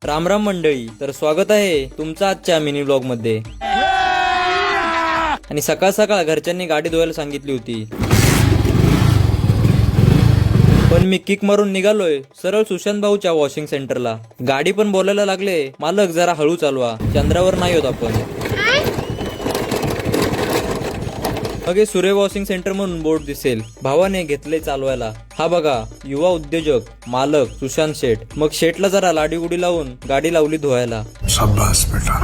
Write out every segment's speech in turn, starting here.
राम राम मंडळी, तर स्वागत आहे तुमचं आजच्या मिनी ब्लॉग मध्ये। आणि सकाळ सकाळ घरच्यांनी गाडी धुवायला सांगितली होती, पण मी किक मारून निघालोय सरळ सुशांत भाऊच्या वॉशिंग सेंटरला। गाडी पण बोलायला लागले, मालक जरा हळू चालवा, चंद्रावर नाही होत आपण। मग हे सूर्य वॉशिंग सेंटर म्हणून बोर्ड दिसेल, भावाने घेतले चालवायला। हा बघा, युवा उद्योजक मालक सुशांत शेठ। मग शेठला जरा लाडीगुडी लावून गाडी लावली धुवायला। शाबाश बेटा,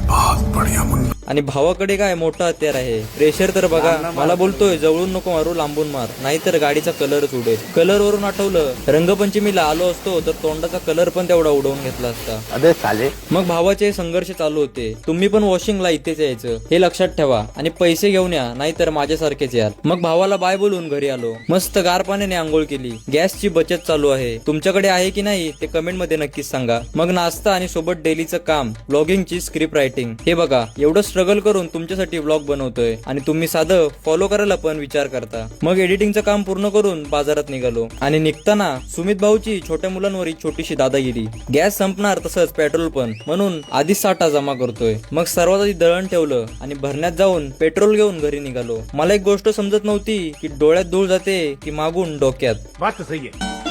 बहुत बढ़िया मुन्ना। आणि भावाकडे काय मोठा हत्यार आहे, प्रेशर तर बघा। मला बोलतोय जवळून नको मारू, लांबून मार, नाहीतर गाडीचा कलरच उडेल। कलर वरून आठवलं, रंगपंचमीला आलो असतो तर तोंडाचा कलर पण तेवढा उडवून घेतला असता। अबे साले। मग भावाचे संघर्ष चालू होते, तुम्ही पण वॉशिंगला इथेच यायचं हे लक्षात ठेवा, आणि पैसे घेऊन या, नाहीतर माझ्यासारखेच याल। मग भावाला बाय बोलून घरी आलो, मस्त गार पाण्याने आंघोळ केली। गॅसची बचत चालू आहे, तुमच्याकडे आहे की नाही ते कमेंट मध्ये नक्कीच सांगा। मग नाश्ता आणि सोबत डेलीचं काम, ब्लॉगिंगची स्क्रिप्ट रायटिंग। हे बघा, एवढं स्ट्रगल करून तुमच्यासाठी व्लॉग बनवतोय, आणि तुम्ही साधं फॉलो करायला पण विचार करता। मग एडिटिंगचं काम पूर्ण करून बाजारात निघालो, आणि निघताना सुमित भाऊची छोट्या मुलांवर छोटीशी दादागिरी। गॅस संपणार तसंच पेट्रोल पण, म्हणून आधीच साठा जमा करतोय। मग सर्वात आधी दळण ठेवलं आणि भरण्यात जाऊन पेट्रोल घेऊन घरी निघालो। मला एक गोष्ट समजत नव्हती की डोळ्यात धूळ जाते की मागून डोक्यात। बात तो सही है।